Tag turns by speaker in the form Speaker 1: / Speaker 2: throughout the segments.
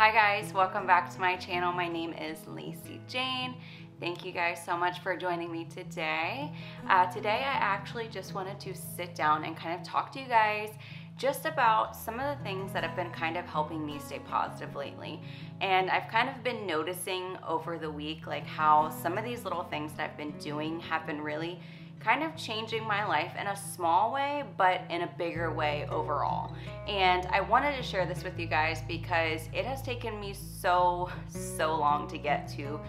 Speaker 1: Hi guys, welcome back to my channel. My name is Lacey Jane. Thank you guys so much for joining me today. Today I actually just wanted to sit down and kind of talk to you guys just about some of the things that have been kind of helping me stay positive lately. And I've kind of been noticing over the week like how some of these little things that I've been doing have been really kind of changing my life in a small way, but in a bigger way overall. And I wanted to share this with you guys because it has taken me so long to get to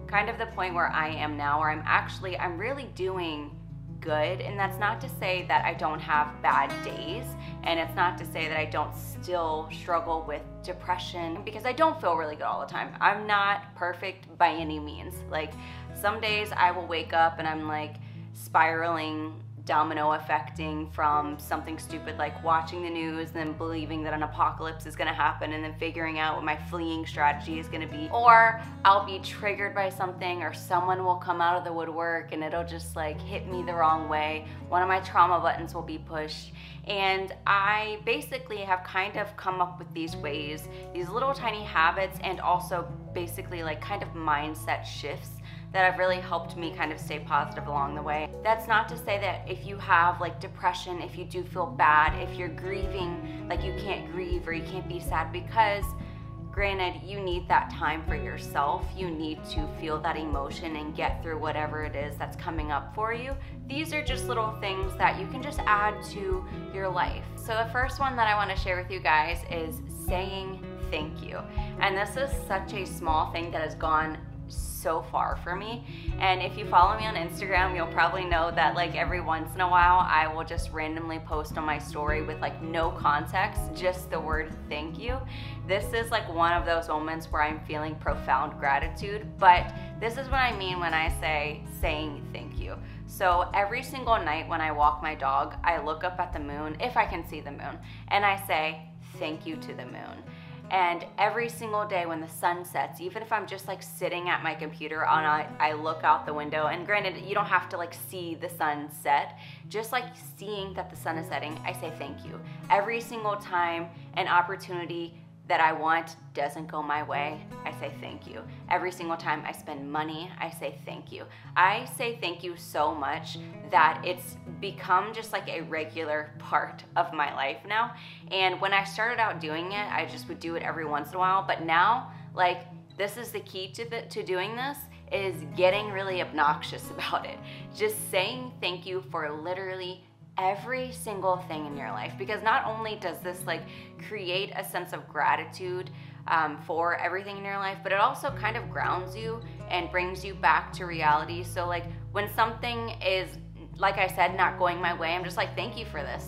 Speaker 1: kind of the point where I am now, where I'm really doing good. And that's not to say that I don't have bad days, and it's not to say that I don't still struggle with depression, because I don't feel really good all the time. I'm not perfect by any means. Like, some days I will wake up and I'm like spiraling, domino affecting from something stupid like watching the news and then believing that an apocalypse is going to happen and then figuring out what my fleeing strategy is going to be. Or I'll be triggered by something, or someone will come out of the woodwork and it'll just like hit me the wrong way. One of my trauma buttons will be pushed. And I basically have kind of come up with these ways, these little tiny habits, and also basically like kind of mindset shifts that have really helped me kind of stay positive along the way. That's not to say that if you have like depression, if you do feel bad, if you're grieving, like you can't grieve or you can't be sad, because granted, you need that time for yourself. You need to feel that emotion and get through whatever it is that's coming up for you. These are just little things that you can just add to your life. So the first one that I want to share with you guys is saying thank you. And this is such a small thing that has gone so far for me. And if you follow me on Instagram, you'll probably know that like every once in a while I will just randomly post on my story with like no context, just the word thank you. This is like one of those moments where I'm feeling profound gratitude, but this is what I mean when I say saying thank you. So every single night when I walk my dog, I look up at the moon, if I can see the moon, and I say thank you to the moon. And every single day when the sun sets, even if I'm just like sitting at my computer I look out the window, and granted, you don't have to like see the sun set, just like seeing that the sun is setting, I say thank you. Every single time an opportunity that I want doesn't go my way, I say thank you. Every single time I spend money, I say thank you. I say thank you so much that it's become just like a regular part of my life now. And when I started out doing it, I just would do it every once in a while. But now, like, this is the key to doing this, is getting really obnoxious about it. Just saying thank you for literally every single thing in your life, because not only does this like create a sense of gratitude for everything in your life, but it also kind of grounds you and brings you back to reality. So like when something is, like I said, not going my way, I'm just like, thank you for this,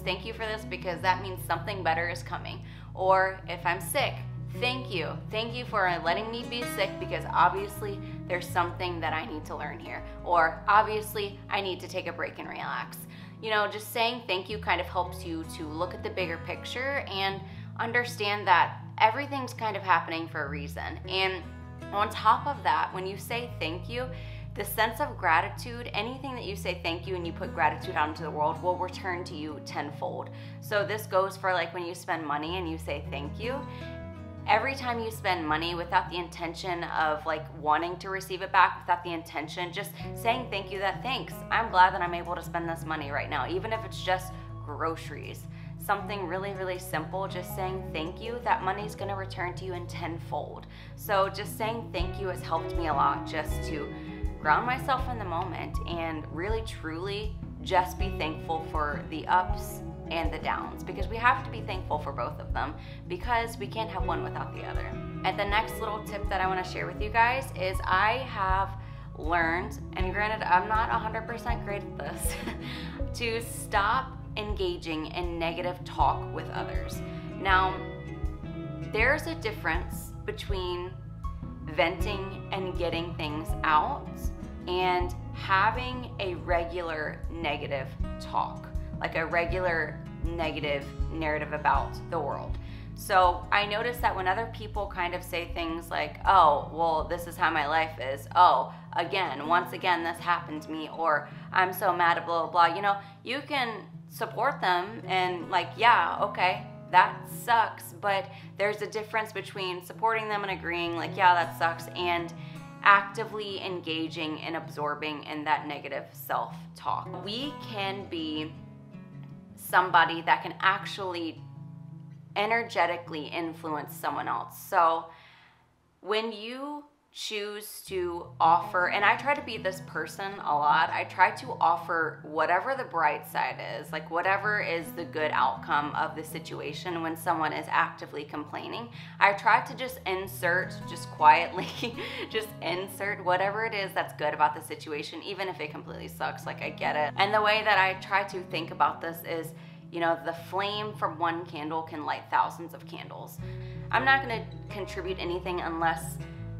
Speaker 1: because that means something better is coming. Or if I'm sick, thank you for letting me be sick, because obviously there's something that I need to learn here, or obviously I need to take a break and relax. You know, just saying thank you kind of helps you to look at the bigger picture and understand that everything's kind of happening for a reason. And on top of that, when you say thank you, the sense of gratitude, anything that you say thank you and you put gratitude out into the world will return to you tenfold. So this goes for like when you spend money and you say thank you. Every time you spend money without the intention of like wanting to receive it back, without the intention, just saying thank you, that thanks, I'm glad that I'm able to spend this money right now, even if it's just groceries. Something really simple, just saying thank you, that money's gonna return to you in tenfold. So just saying thank you has helped me a lot, just to ground myself in the moment and really truly just be thankful for the ups and the downs, because we have to be thankful for both of them, because we can't have one without the other. And the next little tip that I want to share with you guys is I have learned, and granted I'm not 100% great at this, to stop engaging in negative talk with others. Now, there's a difference between venting and getting things out and having a regular negative talk, like a regular negative narrative about the world. So I noticed that when other people kind of say things like, oh, well, this is how my life is. Oh, once again, this happened to me, or I'm so mad at blah, blah, blah. You know, you can support them and like, yeah, okay, that sucks, but there's a difference between supporting them and agreeing like, yeah, that sucks, and actively engaging and absorbing in that negative self-talk. We can be somebody that can actually energetically influence someone else. So when you choose to offer, and I try to be this person a lot, I try to offer whatever the bright side is, like whatever is the good outcome of the situation when someone is actively complaining. I try to just quietly just insert whatever it is that's good about the situation, even if it completely sucks, like I get it. And the way that I try to think about this is, you know, the flame from one candle can light thousands of candles. I'm not gonna contribute anything unless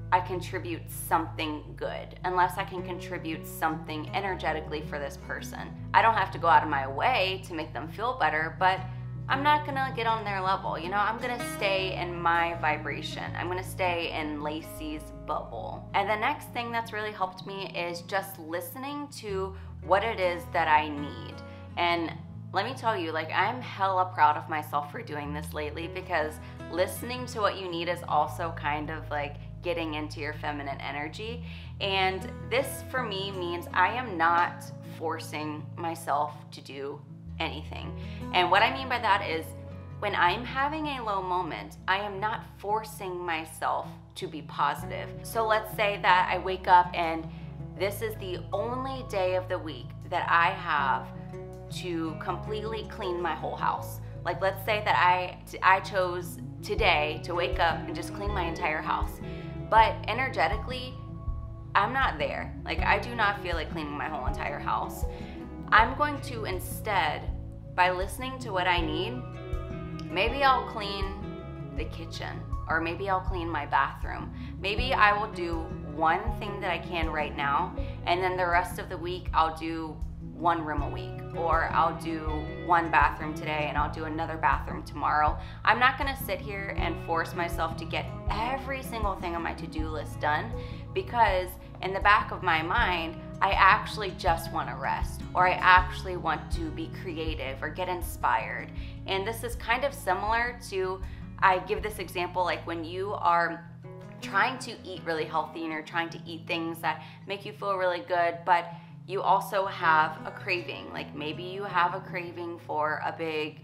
Speaker 1: I contribute something good, unless I can contribute something energetically for this person. I don't have to go out of my way to make them feel better, but I'm not gonna get on their level. You know, I'm gonna stay in my vibration. I'm gonna stay in Lacey's bubble. And the next thing that's really helped me is just listening to what it is that I need. And let me tell you, like, I'm hella proud of myself for doing this lately, because listening to what you need is also kind of like getting into your feminine energy. And this for me means I am not forcing myself to do anything. And what I mean by that is, when I'm having a low moment, I am not forcing myself to be positive. So let's say that I wake up and this is the only day of the week that I have to completely clean my whole house. Like, let's say that I chose today to wake up and just clean my entire house. But energetically, I'm not there. Like, I do not feel like cleaning my whole entire house. I'm going to instead, by listening to what I need, maybe I'll clean the kitchen, or maybe I'll clean my bathroom. Maybe I will do one thing that I can right now, and then the rest of the week I'll do one room a week, or I'll do one bathroom today and I'll do another bathroom tomorrow. I'm not gonna sit here and force myself to get every single thing on my to-do list done, because in the back of my mind, I actually just wanna rest, or I actually want to be creative or get inspired. And this is kind of similar to, I give this example, like when you are trying to eat really healthy and you're trying to eat things that make you feel really good, but you also have a craving. Like maybe you have a craving for a big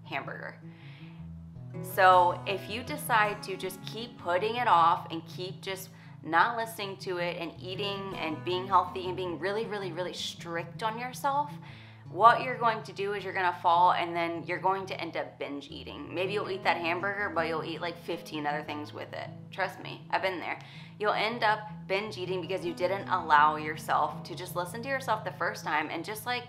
Speaker 1: hamburger. So if you decide to just keep putting it off and keep just not listening to it and eating and being healthy and being really, really, really strict on yourself, what you're going to do is you're gonna fall, and then you're going to end up binge eating. Maybe you'll eat that hamburger, but you'll eat like 15 other things with it. Trust me, I've been there. You'll end up binge eating because you didn't allow yourself to just listen to yourself the first time and just like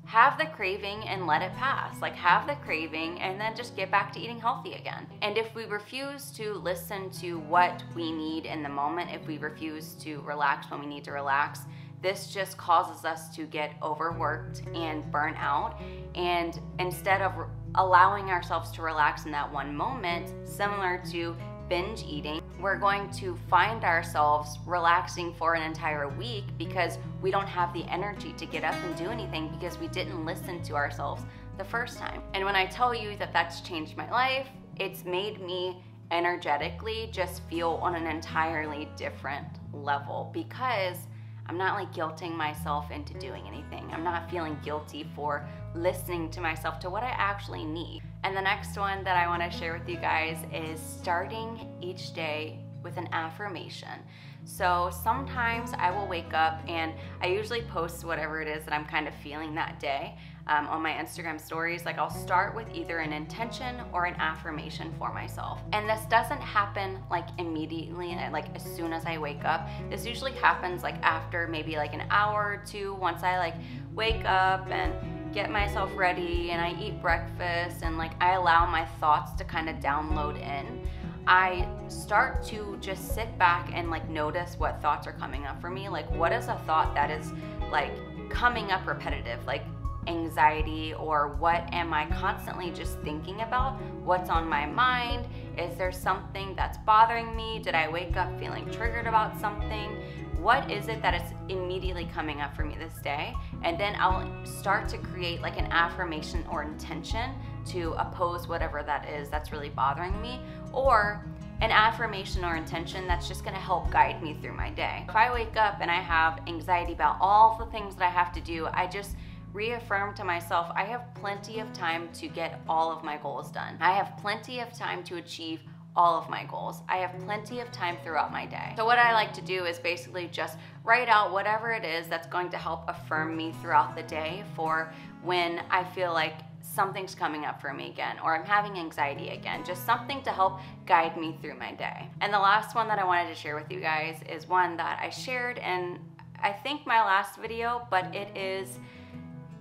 Speaker 1: have the craving and let it pass. Like have the craving and then just get back to eating healthy again. And if we refuse to listen to what we need in the moment, if we refuse to relax when we need to relax, this just causes us to get overworked and burn out. And instead of allowing ourselves to relax in that one moment, similar to binge eating, we're going to find ourselves relaxing for an entire week because we don't have the energy to get up and do anything because we didn't listen to ourselves the first time. And when I tell you that that's changed my life, it's made me energetically just feel on an entirely different level, because I'm not like guilting myself into doing anything. I'm not feeling guilty for listening to myself, to what I actually need. And the next one that I want to share with you guys is starting each day with an affirmation. So sometimes I will wake up and I usually post whatever it is that I'm kind of feeling that day on my Instagram stories. Like I'll start with either an intention or an affirmation for myself. And this doesn't happen like immediately, like as soon as I wake up. This usually happens like after maybe like an hour or two, once I like wake up and get myself ready and I eat breakfast and like I allow my thoughts to kind of download in. I start to just sit back and like notice what thoughts are coming up for me. Like what is a thought that is like coming up repetitive, like anxiety, or what am I constantly just thinking about? What's on my mind? Is there something that's bothering me? Did I wake up feeling triggered about something? What is it that is immediately coming up for me this day? And then I'll start to create like an affirmation or intention to oppose whatever that is that's really bothering me, or an affirmation or intention that's just gonna help guide me through my day. If I wake up and I have anxiety about all the things that I have to do, I just reaffirm to myself, I have plenty of time to get all of my goals done. I have plenty of time to achieve all of my goals. I have plenty of time throughout my day. So what I like to do is basically just write out whatever it is that's going to help affirm me throughout the day for when I feel like something's coming up for me again, or I'm having anxiety again, just something to help guide me through my day. And the last one that I wanted to share with you guys is one that I shared in, I think, my last video, but it is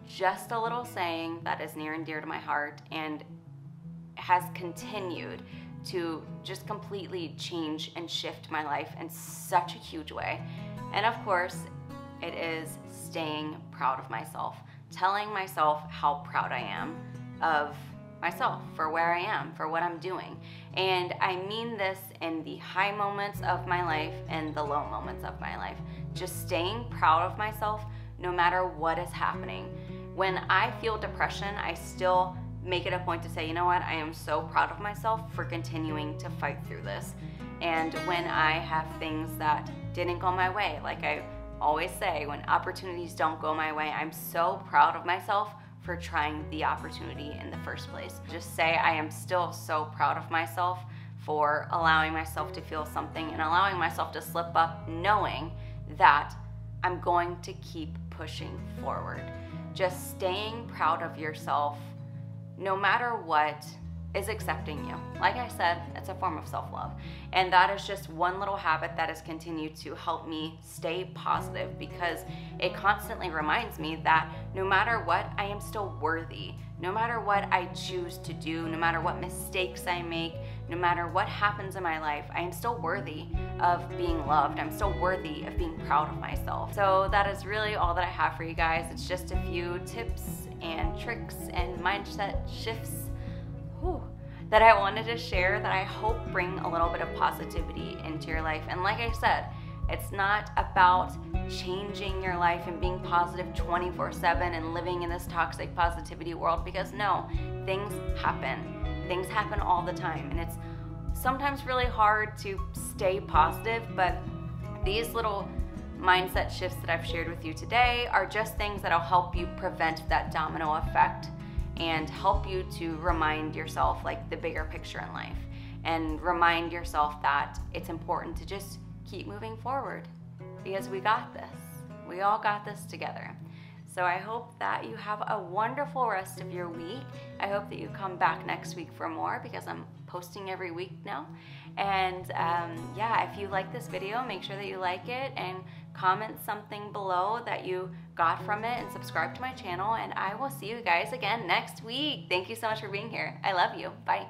Speaker 1: just a little saying that is near and dear to my heart and has continued to just completely change and shift my life in such a huge way. And of course, it is staying proud of myself. Telling myself how proud I am of myself for where I am, for what I'm doing. And I mean this in the high moments of my life and the low moments of my life. Just staying proud of myself no matter what is happening. When I feel depression, I still make it a point to say, you know what, I am so proud of myself for continuing to fight through this. And when I have things that didn't go my way, like I always say, when opportunities don't go my way, I'm so proud of myself for trying the opportunity in the first place. Just say I am still so proud of myself for allowing myself to feel something and allowing myself to slip up, knowing that I'm going to keep pushing forward. Just staying proud of yourself no matter what is accepting you. Like I said, it's a form of self-love. And that is just one little habit that has continued to help me stay positive, because it constantly reminds me that no matter what, I am still worthy. No matter what I choose to do, no matter what mistakes I make, no matter what happens in my life, I am still worthy of being loved. I'm still worthy of being proud of myself. So that is really all that I have for you guys. It's just a few tips and tricks and mindset shifts that I wanted to share that I hope bring a little bit of positivity into your life. And like I said, it's not about changing your life and being positive 24/7 and living in this toxic positivity world, because no, things happen. Things happen all the time, and it's sometimes really hard to stay positive, but these little mindset shifts that I've shared with you today are just things that'll help you prevent that domino effect and help you to remind yourself like the bigger picture in life, and remind yourself that it's important to just keep moving forward, because we got this. We all got this together. So I hope that you have a wonderful rest of your week. I hope that you come back next week for more, because I'm posting every week now. And yeah, if you like this video, make sure that you like it and comment something below that you got from it, and subscribe to my channel. And I will see you guys again next week. Thank you so much for being here. I love you. Bye.